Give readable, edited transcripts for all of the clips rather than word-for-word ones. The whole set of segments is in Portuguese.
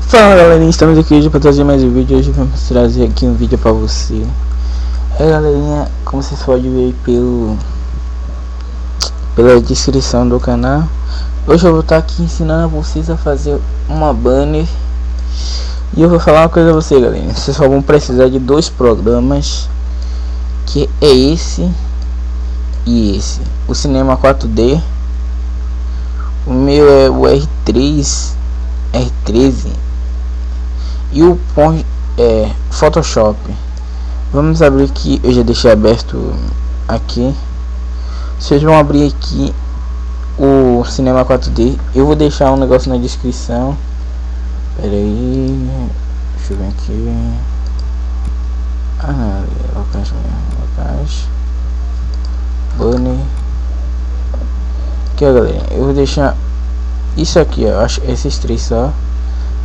Fala galerinha, estamos aqui hoje para trazer mais um vídeo. Hoje vamos trazer aqui um vídeo para você. Galerinha, como vocês podem ver pela descrição do canal, hoje eu vou estar aqui ensinando vocês a fazer uma banner. E eu vou falar uma coisa a você, galerinha. Vocês só vão precisar de dois programas, que é esse e esse. O Cinema 4D, o meu é o R13 e o Photoshop. Vamos abrir aqui, eu já deixei aberto aqui. Vocês vão abrir aqui o Cinema 4D. Eu vou deixar um negócio na descrição. Pera aí, deixa eu ver aqui. Locais mesmo, locais. Banner. Aqui, ó, galera, eu vou deixar isso aqui, ó, acho esses três só.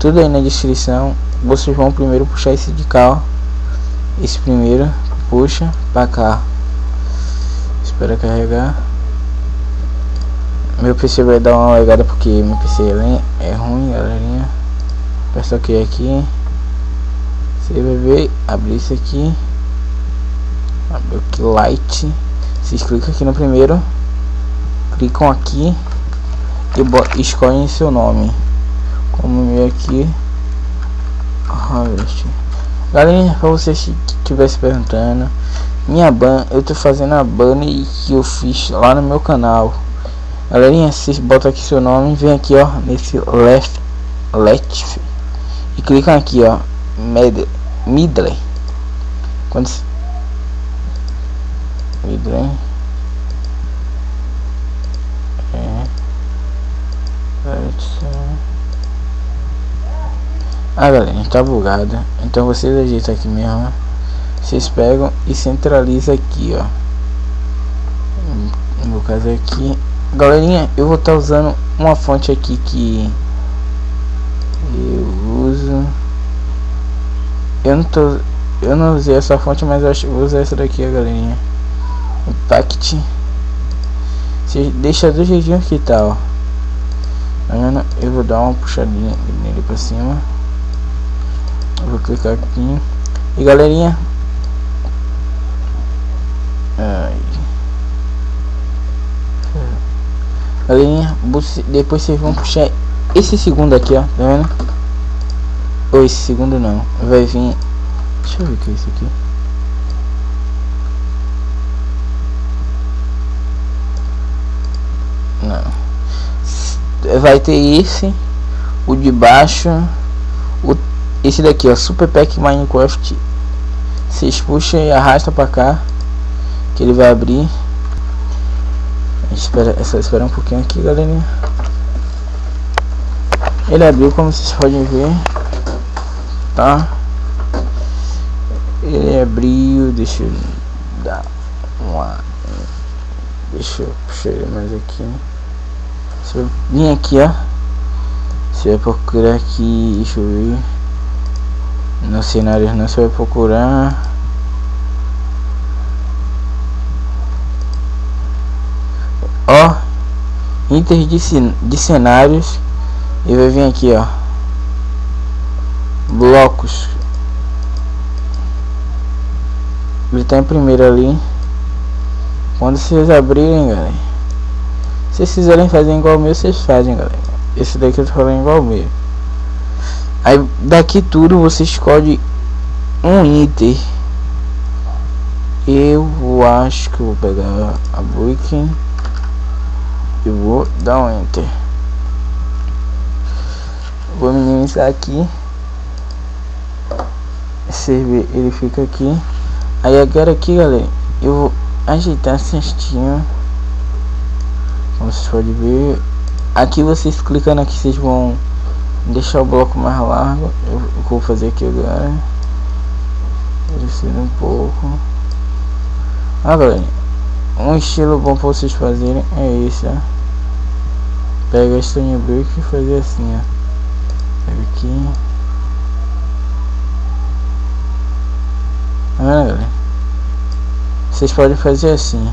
Tudo aí na descrição. Vocês vão primeiro puxar esse de cá, ó. Esse primeiro puxa pra cá. Espera carregar. Meu PC vai dar uma legada porque meu PC é ruim, galerinha. Peço OK aqui. Você vai ver, abrir isso aqui. Abre aqui Light. Vocês clicam aqui no primeiro. Clicam aqui e escolhem seu nome. Como o meu aqui, Harvest. Galera, para vocês que estivessem perguntando, minha ban, eu tô fazendo a banner que eu fiz lá no meu canal. Galerinha, vocês botam aqui seu nome, vem aqui, ó, nesse left e clicam aqui, ó, Midley. Quando Midley galera, tá bugado. Então vocês ajeitam aqui mesmo. Vocês pegam e centraliza aqui, ó. No meu caso aqui, galerinha, eu vou estar usando uma fonte aqui que eu uso. Eu não usei essa fonte, mas eu acho que vou usar essa daqui, ó, galerinha. Impact. Você deixa do jeitinho que tá, ó. Eu vou dar uma puxadinha nele pra cima. Eu vou clicar aqui. E galerinha, depois vocês vão puxar esse segundo aqui, ó, tá vendo? Ou esse segundo não, vai vir. Deixa eu ver o que é isso aqui. Não, vai ter esse, o de baixo, esse daqui, ó, Super Pack Minecraft. Vocês puxam e arrasta pra cá, que ele vai abrir. Espera um pouquinho aqui, galerinha. Ele abriu, como vocês podem ver, tá? Ele abriu. Deixa eu dar uma. Deixa eu puxar ele mais aqui. Você vai vir aqui, ó. Você vai procurar aqui, deixa eu ver. Nos cenários não, você vai procurar ó, Inter de cenários, e vai vir aqui, ó, blocos. Ele tá em primeiro ali. Quando vocês abrirem, galera, se vocês quiserem fazer igual o meu, vocês fazem, galera. Esse daqui eu tô falando igual o meu. Aí daqui tudo você escolhe um item. Eu acho que eu vou pegar a Breaking e vou dar um enter. Vou minimizar aqui. Você vê, ele fica aqui. Aí agora aqui, galera, eu vou ajeitar certinho. Como vocês podem ver, aqui vocês clicando aqui, vocês vão deixar o bloco mais largo. Eu vou fazer aqui agora, descendo um pouco. Galera, um estilo bom para vocês fazerem é esse, ó. Pega a Stone Brick e fazer assim, ó. Pega aqui. Tá vendo, galera? Vocês podem fazer assim,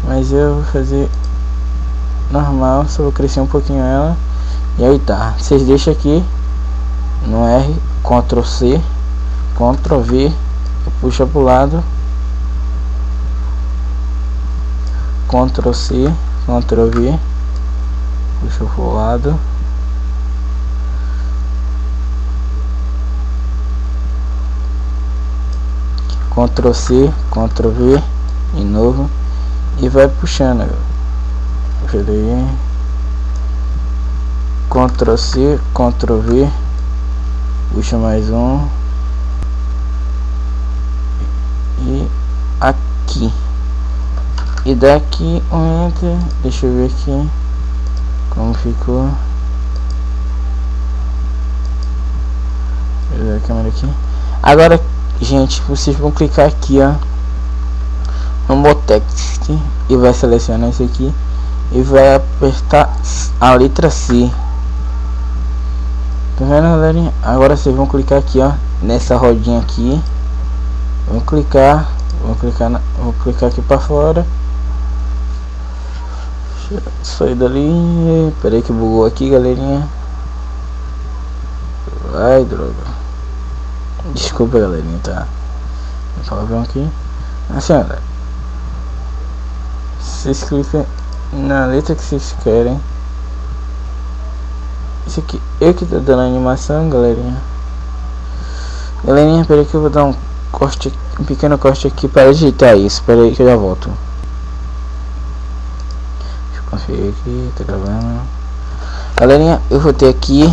mas eu vou fazer normal, só vou crescer um pouquinho ela. E aí tá, vocês deixam aqui no R, Ctrl C, Ctrl V, puxa pro lado, Ctrl C, Ctrl V, puxa pro lado, Ctrl C, Ctrl V de novo e vai puxando. Peraí. Ctrl C, Ctrl V, puxa mais um e aqui, e daqui um enter. Deixa eu ver aqui como ficou. Deixa eu ver a câmera aqui. Agora, gente, vocês vão clicar aqui, ó, no Botext, e vai selecionar isso aqui e vai apertar a letra C. Tá vendo, galerinha? Agora vocês vão clicar aqui, ó, nessa rodinha aqui. Vou clicar aqui para fora. Sair dali. Pera aí que bugou aqui, galerinha. Ai, droga. Desculpa, galerinha, tá? Vamos aqui. Assim, olha. Vocês clicam na letra que vocês querem. Isso aqui, eu que tô dando a animação, galerinha. Galerinha, peraí que eu vou dar um corte, um pequeno corte aqui para ajeitar isso. Peraí que eu já volto. Deixa eu conferir aqui, tá gravando. Galerinha, eu vou ter aqui.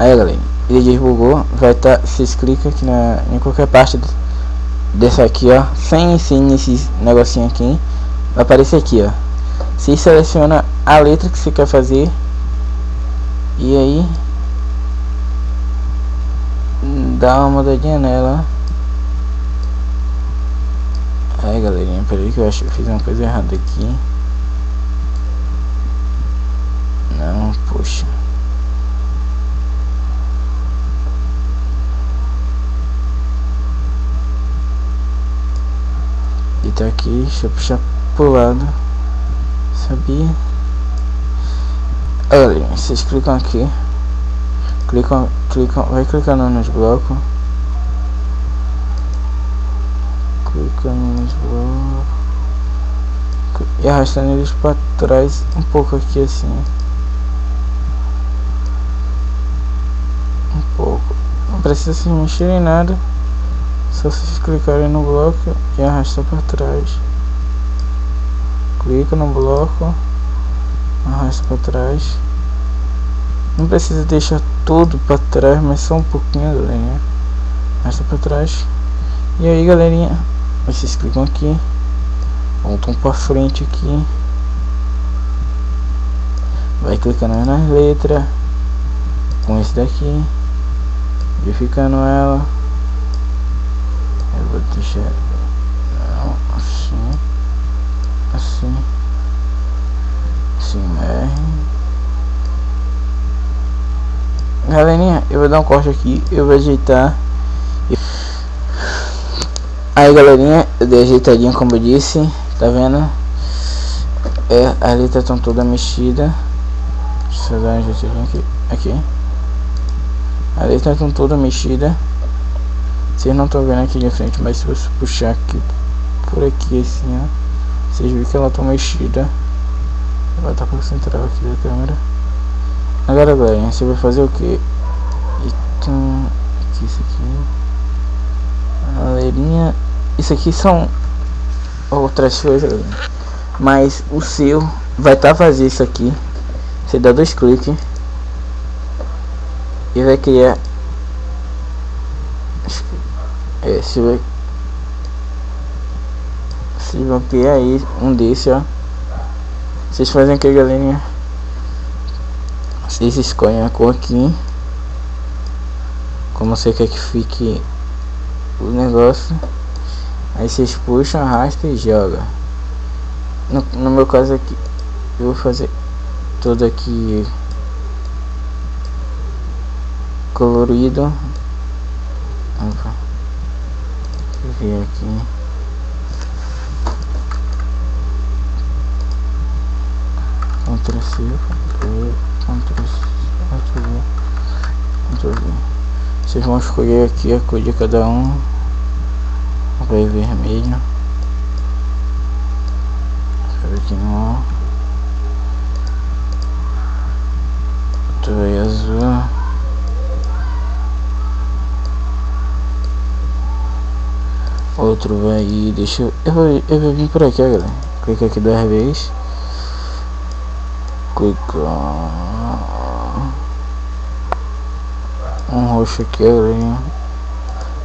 Aí, galerinha, ele desbugou. Vai estar, vocês clicam aqui em qualquer parte dessa aqui, ó, sem nesse negocinho aqui, vai aparecer aqui, ó. Você seleciona a letra que você quer fazer. E aí dá uma mudadinha nela. Aí, galerinha, peraí que eu acho que eu fiz uma coisa errada aqui. Não, poxa. E tá aqui, deixa eu puxar pro lado. Sabia? Olha, vocês clicam aqui, vai clicando nos blocos, clicando nos blocos e arrastando eles para trás um pouco aqui, assim, um pouco, não precisa se mexer em nada, só vocês clicarem no bloco e arrastar para trás. Clica no bloco, arrasta para trás. Não precisa deixar tudo para trás, mas só um pouquinho, galerinha. Arrasta para trás. E aí, galerinha, vocês clicam aqui, voltam para frente aqui, vai clicando nas letras com esse daqui, verificando ela. Eu vou deixar não, assim, assim, assim, galerinha, eu vou dar um corte aqui, eu vou ajeitar. Aí, galerinha, eu dei ajeitadinho como eu disse, tá vendo? As letras estão todas mexidas. Deixa eu dar uma ajeitadinha aqui. As letras estão todas mexidas. Vocês não estão vendo aqui de frente, mas se você puxar aqui por aqui assim, ó, vocês viram que ela tá mexida. Vai estar para central aqui da câmera. Agora, galera, você vai fazer o que? Então, aqui, isso aqui, galerinha, isso aqui são outras coisas, galera. Mas o seu vai estar fazendo isso aqui. Você dá 2 cliques e vai criar. Vocês vão criar aí um desse, ó. Vocês fazem aqui, galerinha. Vocês escolhem a cor aqui, como você quer que fique o negócio. Aí vocês puxam, arrasta e joga. No meu caso aqui, eu vou fazer todo aqui colorido. Opa. Deixa eu ver aqui. Ctrl C, Ctrl V, Ctrl C, Ctrl V, Vocês vão escolher aqui a cor de cada um. Vai vermelho. Aqui no outro vai azul. Outro vai. Deixa eu vou vir por aqui, galera. Clica aqui 2 vezes. Clica um roxo aqui, galera.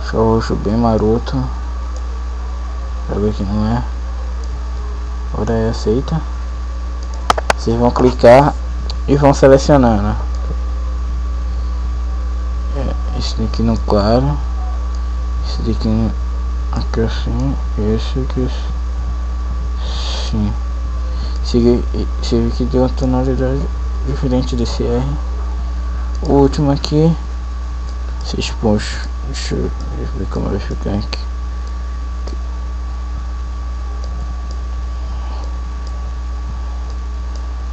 Deixa o roxo bem maroto. Joga aqui, não é? Agora é aceita. Vocês vão clicar e vão selecionar, né? Esse daqui no claro, esse daqui aqui assim, esse aqui sim. Esse aqui tem uma tonalidade diferente desse R. O último aqui, vocês puxam. Deixa eu ver como vai ficar aqui.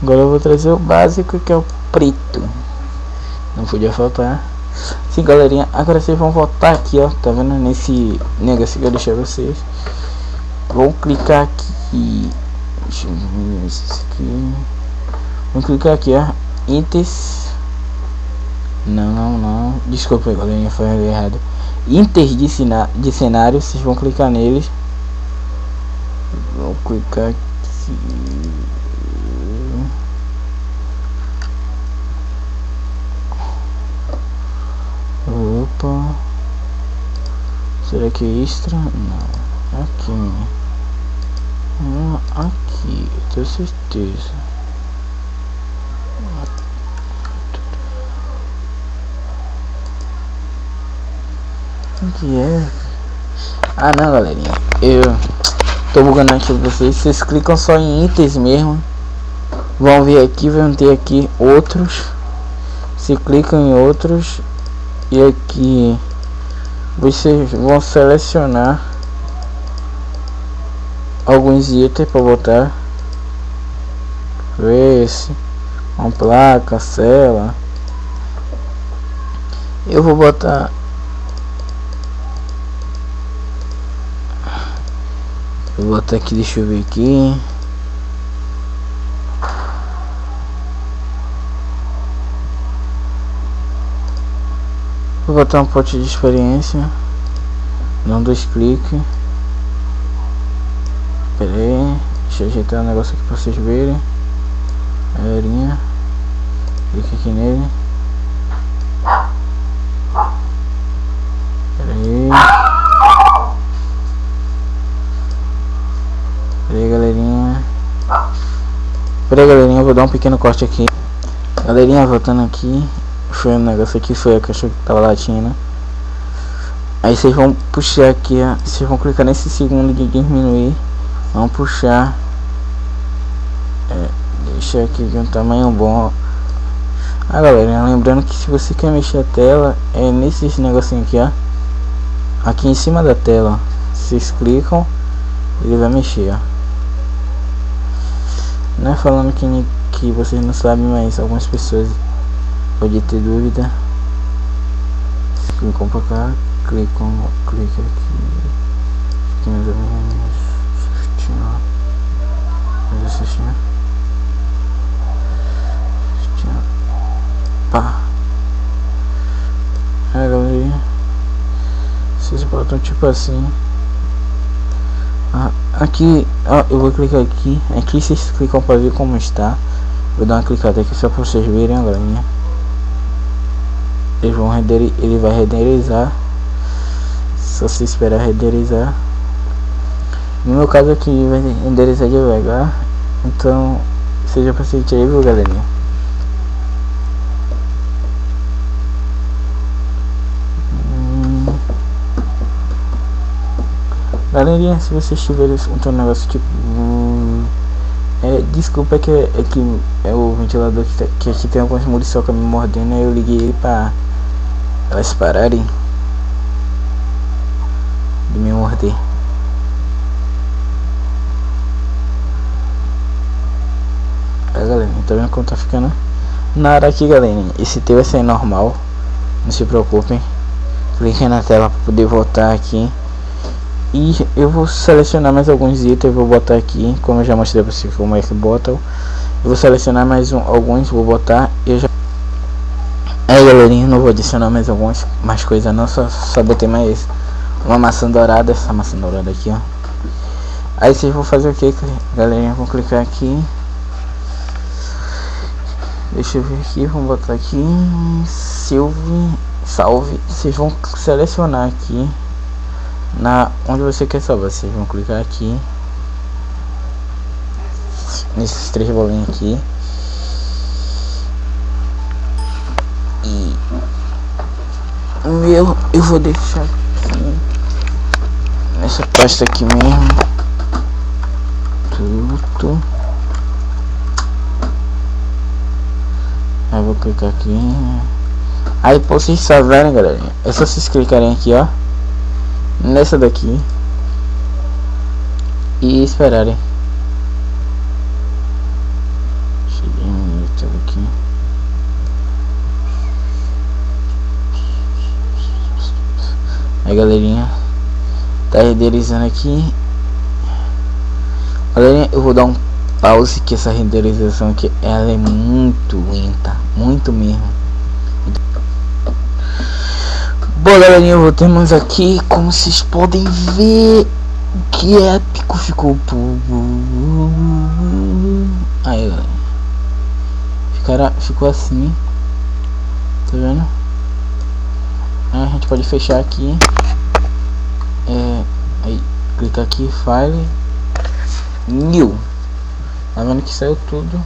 Agora eu vou trazer o básico, que é o preto. Não podia faltar. Sim, galerinha, agora vocês vão voltar aqui, ó. Tá vendo? Nesse negócio que eu deixei vocês. Vão clicar aqui. Deixa eu ver isso aqui. Vou clicar aqui, ó. Itens. Não. Desculpa aí, galerinha, foi errado. Itens de cenário. Vocês vão clicar neles. Vou clicar aqui. Opa. Será que é extra? Não. Aqui. Aqui. Tenho certeza. O que é? Ah, não, galerinha. Eu tô bugando aqui vocês. Vocês clicam só em itens mesmo. Vão ver aqui, vão ter aqui outros. Se clicam em outros. E aqui vocês vão selecionar alguns itens para botar. Esse, uma placa, cela. Eu vou botar aqui, deixa eu ver aqui. Vou botar um pote de experiência. Não 2 cliques. Pera aí. Deixa eu ajeitar o negócio aqui pra vocês verem. Galerinha. Clique aqui nele. Pera aí. Pera aí, galerinha. Pera aí, galerinha. Eu vou dar um pequeno corte aqui. Galerinha, voltando aqui. Foi um negócio aqui, foi a caixa que tava latindo. Aí vocês vão puxar aqui, ó, vocês vão clicar nesse segundo de diminuir. Vão puxar. Deixa aqui de um tamanho bom. Ah, galera, lembrando que se você quer mexer a tela, é nesses negocinho aqui, ó. Aqui em cima da tela, ó. Vocês clicam, ele vai mexer, ó. Não é falando que vocês não sabem, mas algumas pessoas pode ter dúvida. Clicam pra cá, clica aqui mais ou menos, pá. Galera, vocês botam tipo assim. Aqui, ó, eu vou clicar aqui. Aqui vocês clicam pra ver como está. Vou dar uma clicada aqui só pra vocês verem agora. Ele vai renderizar. Só se esperar renderizar. No meu caso aqui vai renderizar devagar. Então seja paciente aí, viu, galerinha. Galerinha, se vocês tiverem um negócio tipo desculpa, que é o ventilador que aqui tem algumas muriçoca me mordendo. Aí eu liguei ele pra elas pararem de me morder. Galera, tá vendo como tá ficando na área aqui, galera? Esse teu vai ser normal. não se preocupem. Cliquem na tela para poder voltar aqui. E eu vou selecionar mais alguns itens, vou botar aqui, como eu já mostrei para vocês como é que bota. Eu vou selecionar mais alguns, vou botar. Eu já... Aí galerinha, não vou adicionar mais coisa não, só botei mais uma maçã dourada, essa maçã dourada aqui, ó. Aí vocês vão fazer o que, galerinha? Vão clicar aqui. Deixa eu ver aqui, vamos botar aqui salve. Vocês vão selecionar aqui na onde você quer salvar. Vocês vão clicar aqui nesses três bolinhos aqui e o meu eu vou deixar aqui nessa pasta aqui mesmo. Tudo. Aí vou clicar aqui. Aí pra vocês salvarem, galera, é só vocês clicarem aqui, ó, nessa daqui e esperarem. Cheguei um minuto aqui. Aí galerinha, tá renderizando aqui. Galerinha, eu vou dar um pause que essa renderização aqui ela é muito lenta, muito mesmo. Bom galerinha, voltamos aqui, como vocês podem ver, que épico ficou. Aí galera, ficou assim, tá vendo? Aí a gente pode fechar aqui, aí clica aqui, file new, tá vendo que saiu tudo.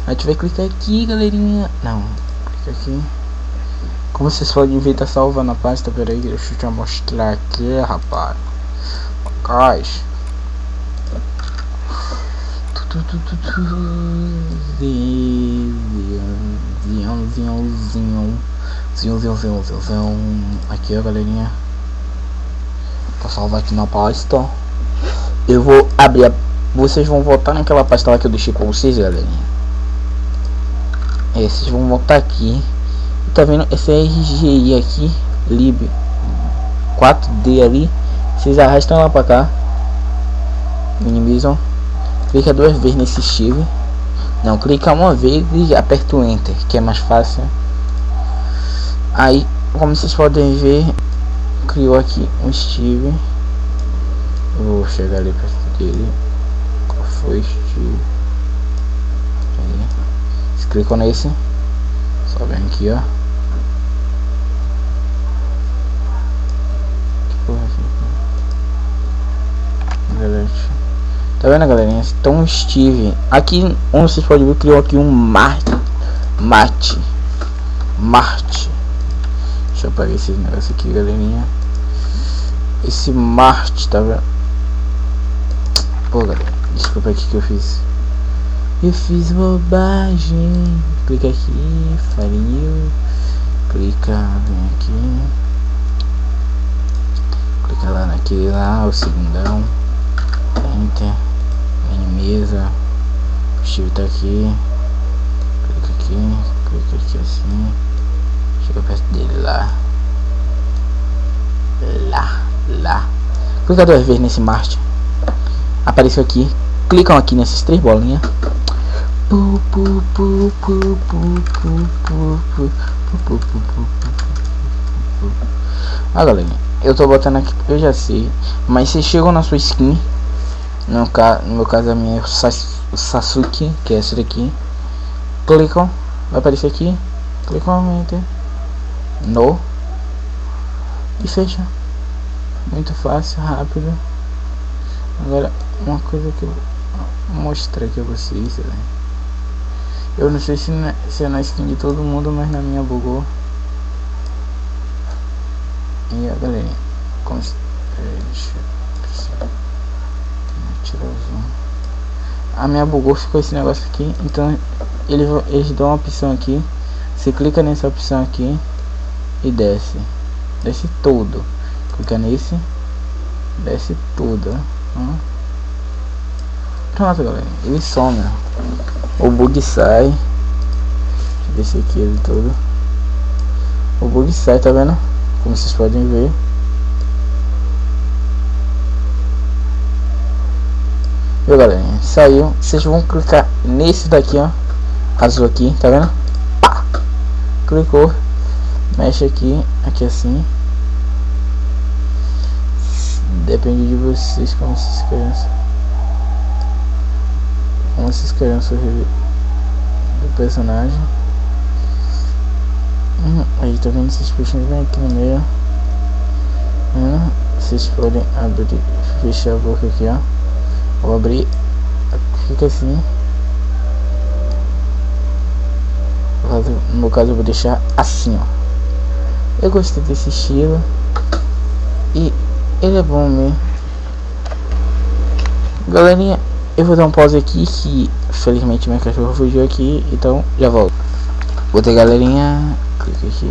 A gente vai clicar aqui, galerinha, não, clica aqui. Como vocês podem ver, tá salvando a pasta. Pera aí, deixa eu te mostrar aqui, rapaz. Cais. Aqui, ó, galerinha. Tá salvo aqui na pasta. Eu vou abrir vocês vão voltar naquela pasta lá que eu deixei pra vocês, galerinha. Vocês vão voltar aqui. Tá vendo esse RGI aqui, lib 4D ali, vocês arrastam lá pra cá, minimizam, clica duas vezes nesse shift, não, clica uma vez e aperta o enter, que é mais fácil. Aí, como vocês podem ver, criou aqui um Steve. Eu vou chegar ali perto dele. Qual foi Steve? Aí, vocês clicam nesse, só vem aqui, ó. Tá vendo, galerinha? Então Steve aqui, onde vocês podem ver, criou aqui um Marte. Deixa eu apagar esse negócio aqui, galerinha. Esse Marte, tá vendo? Pô, galera, desculpa aqui que eu fiz bobagem. Clica aqui, farinha, clica, vem aqui, clica lá naquele lá, o segundão, enter, minimiza, o Steve tá aqui, clica aqui assim, chega perto dele lá, clica duas vezes nesse Marte, apareceu aqui, clicam aqui nessas três bolinhas. Ah, galera, eu tô botando aqui porque eu já sei, mas vocês chegam na sua skin, no meu caso a minha é o Sasuke, que é essa daqui, clicam, vai aparecer aqui, clicam no enter, no, e fecha. Muito fácil, rápido. Agora uma coisa que eu vou mostrar aqui a vocês, né? Eu não sei se é na skin de todo mundo, mas na minha bugou. E a galerinha, deixa eu tirar o zoom. A minha bugou, ficou esse negócio aqui. Então eles dão uma opção aqui. Você clica nessa opção aqui e desce tudo. Clica nesse, desce tudo. Pronto, galera, ele some, o bug sai. Deixa eu ver se aqui ele todo. o bug sai, tá vendo? Como vocês podem ver. Viu, galerinha? Saiu. Vocês vão clicar nesse daqui, ó, azul aqui, tá vendo? Pá! Clicou, mexe aqui, aqui assim. Depende de vocês como vocês querem. Como vocês querem sorrir do personagem. Aí tá vendo esses peixinhos bem aqui no meio. Vocês podem abrir, fechar a boca aqui, ó. Vou abrir, fica assim. No caso eu vou deixar assim, ó. Eu gostei desse estilo e ele é bom mesmo. Galerinha, eu vou dar um pause aqui que felizmente minha cachorra fugiu aqui, então já volto. Outra galerinha, clica aqui.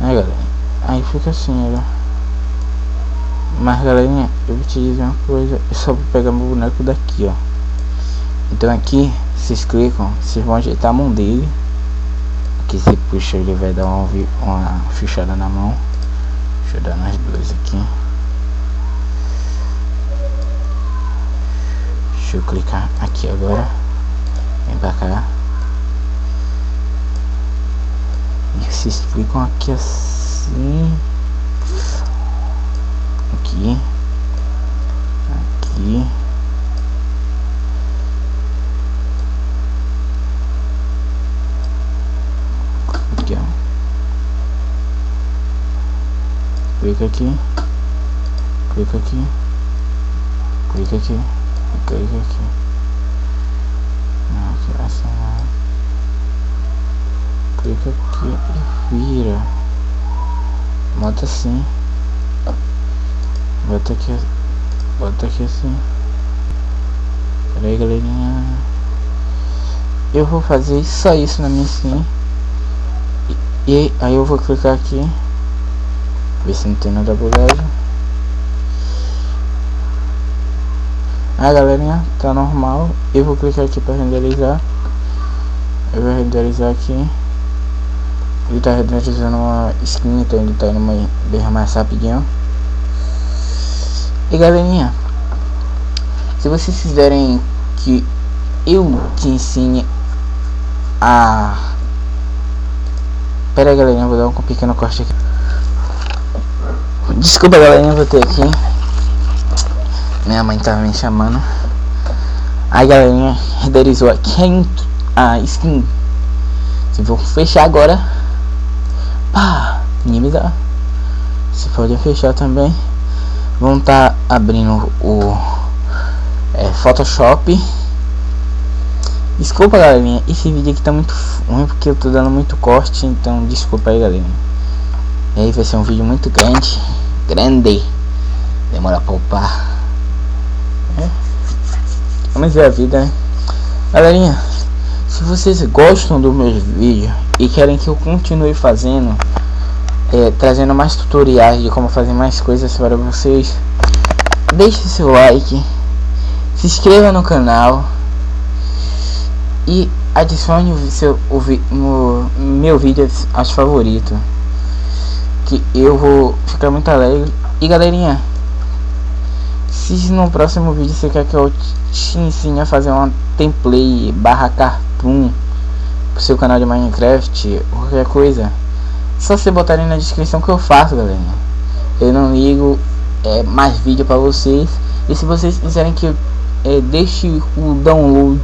Aí galera, aí fica assim, olha. Mas galerinha, eu vou te dizer uma coisa, eu só vou pegar meu boneco daqui, ó. Então aqui, vocês clicam, vocês vão ajeitar a mão dele. Aqui você puxa, ele vai dar uma fechada na mão. Deixa eu dar nas duas aqui. Deixa eu clicar aqui agora. Vem pra cá. E vocês clicam aqui assim. Aqui. Aqui. Aqui, ó. Clica aqui. Clica aqui. Clica aqui. Clica aqui. Aqui, assim, ó. Clica aqui e vira. Bota assim. Bota aqui assim. Pera aí, galerinha. Eu vou fazer só isso na minha skin. E aí eu vou clicar aqui. Ver se não tem nada bugado. Aí, galerinha, tá normal. Eu vou clicar aqui para renderizar. Eu vou renderizar aqui. Ele tá renderizando uma skin, então ele tá indo bem mais rapidinho. E galerinha, se vocês quiserem que eu te ensine a... Pera aí, galerinha, vou dar um pequeno corte aqui. Desculpa, galerinha, vou ter aqui. Minha mãe tava me chamando. Aí, galerinha, renderizou aqui a skin. Se vou fechar agora. Pá, me dá. Você pode fechar também. Vamos estar abrindo o Photoshop. Desculpa, galerinha, esse vídeo aqui tá muito ruim porque eu tô dando muito corte, então desculpa aí, galerinha. E aí vai ser um vídeo muito grande. Demora pra upar. Mas é a vida, né? Galerinha, se vocês gostam dos meus vídeos e querem que eu continue fazendo, trazendo mais tutoriais de como fazer mais coisas para vocês, deixe seu like, se inscreva no canal e adicione meu vídeo aos favoritos, que eu vou ficar muito alegre. E galerinha, se no próximo vídeo você quer que eu te ensine a fazer uma template /cartoon pro seu canal de Minecraft ou qualquer coisa, só você botarem na descrição que eu faço, galerinha. Eu não ligo, mais vídeo para vocês. E se vocês quiserem que eu deixe o download,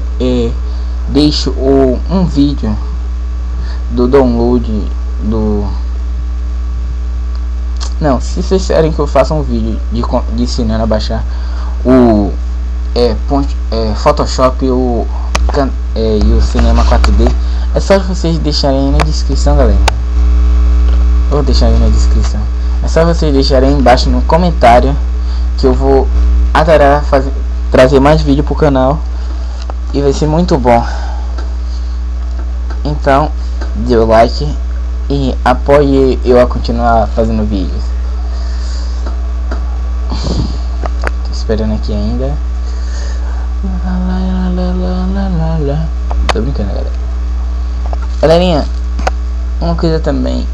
deixe um vídeo do download do... Não, se vocês querem que eu faça um vídeo de ensinando a baixar o Photoshop e o Cinema 4D, é só vocês deixarem aí na descrição, galera. Vou deixar aí na descrição. É só vocês deixarem aí embaixo no comentário, que eu vou adorar trazer mais vídeo pro canal e vai ser muito bom. Então dê o like e apoie eu a continuar fazendo vídeos. Tô esperando aqui ainda. Tô brincando, galera. Galerinha, uma coisa também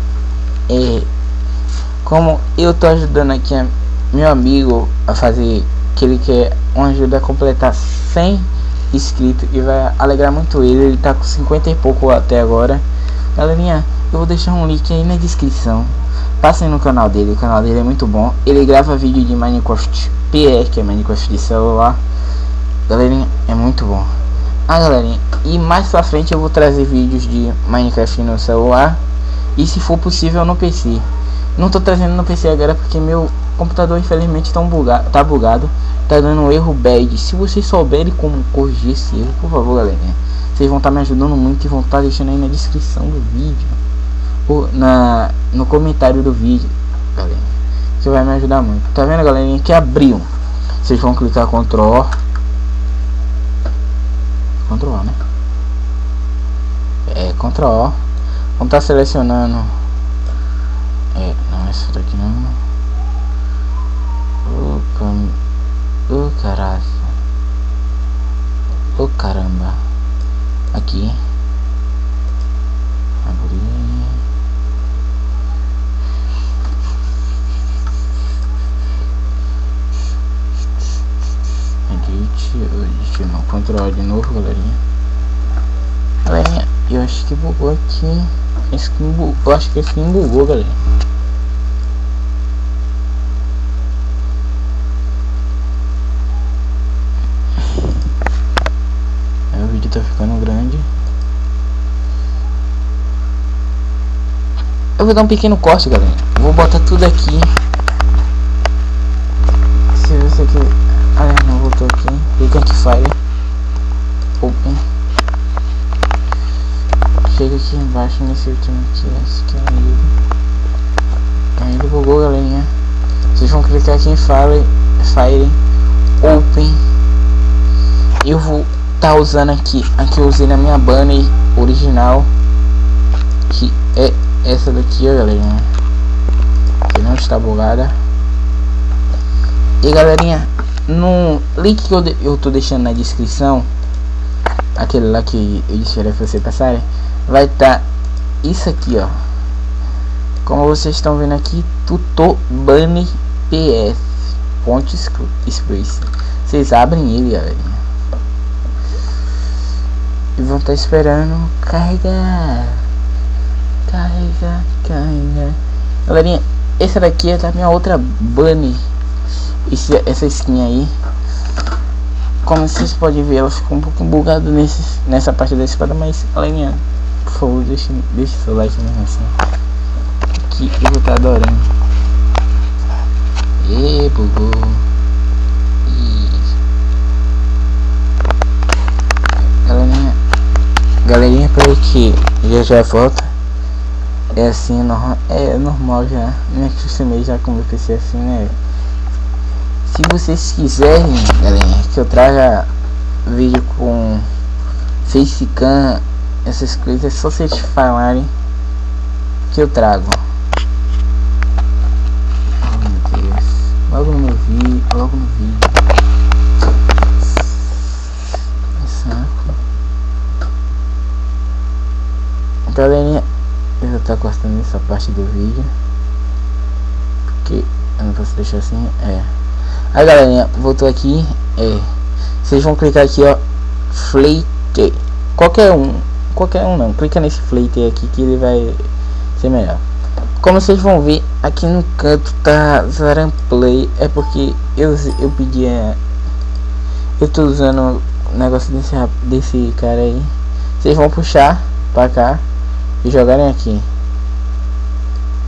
é como eu tô ajudando aqui meu amigo a fazer, que ele quer uma ajuda a completar 100 inscritos e vai alegrar muito ele tá com 50 e pouco até agora. Galerinha, eu vou deixar um link aí na descrição, passem no canal dele, o canal dele é muito bom, ele grava vídeo de Minecraft PS, que é Minecraft de celular. Galerinha, é muito bom. Galerinha, e mais pra frente eu vou trazer vídeos de Minecraft no celular e se for possível no PC. Não tô trazendo no PC agora porque meu computador infelizmente tá bugado, tá dando erro bad. Se vocês souberem como corrigir esse erro, por favor, galerinha, vocês vão estar me ajudando muito e vão estar deixando aí na descrição do vídeo ou no comentário do vídeo, galera, que vai me ajudar muito. Tá vendo, galerinha, que abriu? Vocês vão clicar Ctrl O, né? Ctrl O. Vamos estar selecionando. Não, essa daqui não. Caraca. Caramba. Aqui. Abrir. Edit não. Ctrl O de novo, galerinha. Galerinha, eu acho que bugou aqui. Eu acho que esse não bugou, galera. O vídeo tá ficando grande. Eu vou dar um pequeno corte, galera. Vou botar tudo aqui. Se você quiser. Não voltou aqui. Clica aqui, Fire. Open. Chega aqui embaixo nesse último aqui. Esse aqui é ele. Aí ele bugou, galerinha. Vocês vão clicar aqui em Fire. Open. Eu vou estar usando aqui. Aqui eu usei na minha banner original, que é essa daqui, ó, galerinha, que não está bugada. E galerinha, no link que eu tô deixando na descrição, aquele lá que eu disse pra você passarem, vai estar isso aqui, ó. Como vocês estão vendo aqui, Tutobane PS Ponte Space. Vocês abrem ele, galerinha, e vão estar esperando carregar. Carrega. Galerinha, essa daqui é da minha outra bunny. Essa skin aí, como vocês podem ver, ela ficou um pouco bugada nessa parte da espada. Mas, galerinha, por favor, deixe seu like mesmo assim, que eu vou estar adorando. Bugou. Galerinha, para que já volta. É assim, é normal já. Não acostumei já com o PC assim, né? Se vocês quiserem, galerinha, que eu traga vídeo com facecam, essas coisas, é só vocês falarem que eu trago. Oh meu Deus. Logo no vídeo. Galerinha, eu vou estar cortando essa parte do vídeo, porque eu não posso deixar assim. Aí, galerinha, voltou aqui. Vocês vão clicar aqui, ó, Flate. Qualquer um não, clica nesse Flate aqui que ele vai ser melhor. Como vocês vão ver aqui no canto tá Zaran Play, é porque eu pedi eu tô usando o negócio desse cara aí. Vocês vão puxar pra cá e jogarem aqui.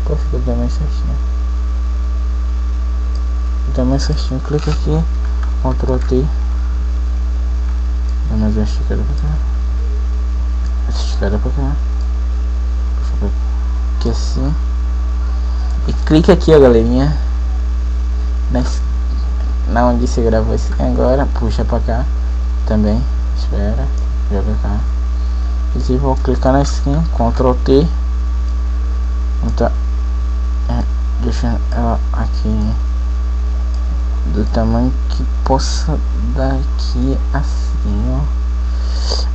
Pô, fica o tamanho certinho. O tamanho certinho. Clica aqui, Ctrl T. Dá mais uma esticada pra cá. Essa esticada pra cá. Puxa aqui assim. E clica aqui, ó, galerinha, na onde você gravou esse agora. Puxa pra cá também. Espera, joga cá. E vocês vão clicar na skin, Ctrl T. Então, deixa ela aqui do tamanho que possa dar aqui assim, ó.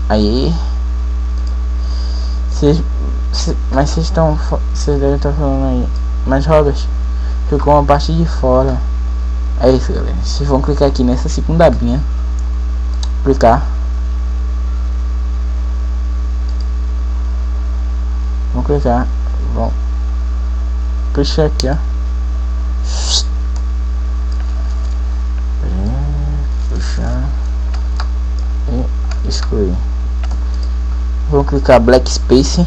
Aí Mas vocês devem estar falando aí. Mas Robert, ficou uma parte de fora. É isso, galera. Vocês vão clicar aqui nessa segunda abinha. Clicar. Vão clicar. Vão puxar aqui, ó. Puxar e excluir. Vou clicar Black Space.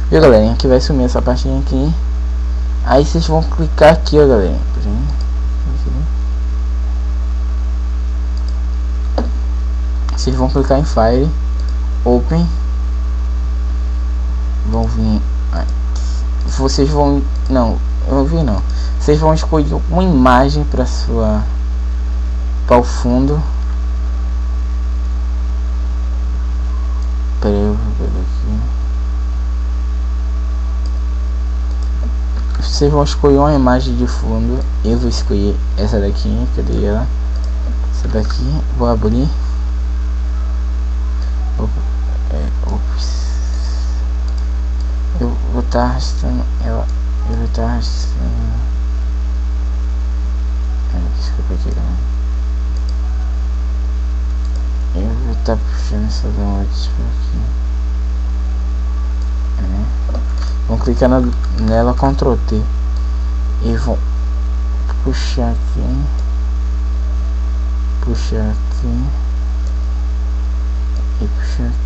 Viu, galerinha? Que vai sumir essa partinha aqui. Aí vocês vão clicar aqui, ó, galera. Vocês vão clicar em File, Open. Vão vir. Vocês vão. Não, eu não vi não. Vocês vão escolher uma imagem para sua. Para o fundo. Pera aí, eu vou ver aqui. Vocês vão escolher uma imagem de fundo. Eu vou escolher essa daqui. Cadê ela? Essa daqui. Vou abrir. Eu vou estar arrastando ela. Eu vou estar arrastando. Desculpa aqui, galera. Eu vou estar puxando essa downloads por aqui. Vão clicar nela, Ctrl T. E vão puxar aqui. Puxar aqui. E puxar aqui.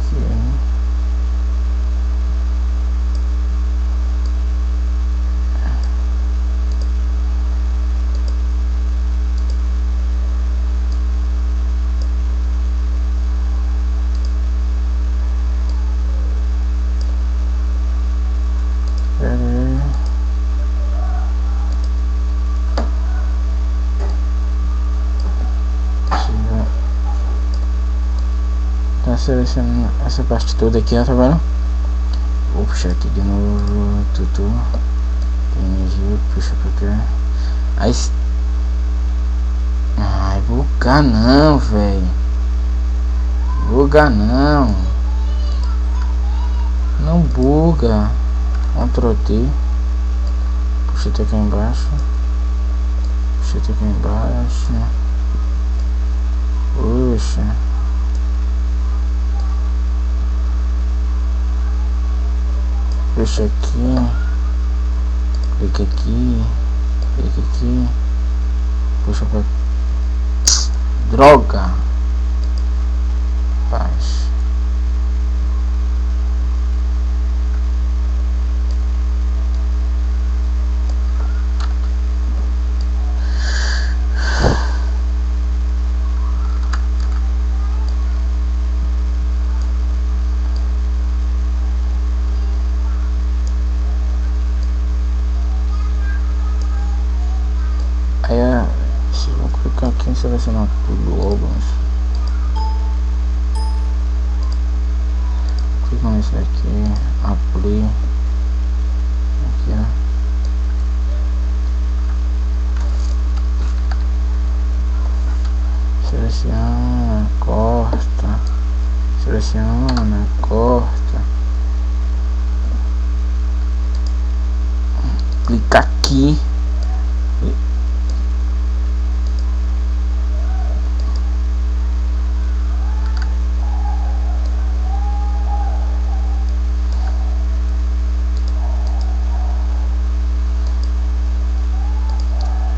Tá selecionando essa parte toda aqui, ó, tá vendo? Vou puxar aqui de novo, tudo. Energia, puxa pra cá. Aí. Ai, bugar não, velho. Bugar não. Não buga. Ctrl T. Puxa até aqui embaixo. Puxa até aqui embaixo. Puxa. Puxa aqui. Clica aqui. Clica aqui. Puxa pra. Droga. Paz. Aí vou clicar aqui em selecionar tudo logo. Clica nesse daqui, abrir aqui, ó. Seleciona, corta, seleciona, corta. Clica aqui.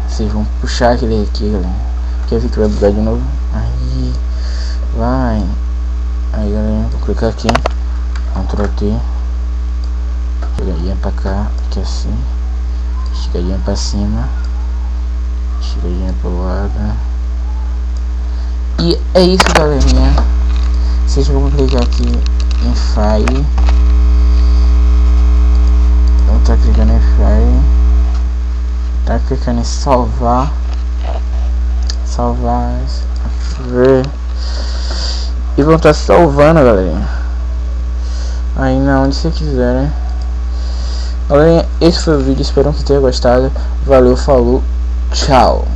Vocês vão puxar aquele aqui, galera. Quer ver que vai bugar de novo? Aí, vai. Aí, galera, vou clicar aqui. Ctrl T. Chegadinha pra cá, aqui assim. Chegadinha pra cima. Chegadinha pro lado. E é isso, galerinha. Vocês vão clicar aqui em File. Vou estar clicando em File. Tá clicando em salvar. Salvar. E vão estar salvando, galera. Aí na onde você quiser, né? Galera, esse foi o vídeo. Espero que tenha gostado. Valeu, falou, tchau.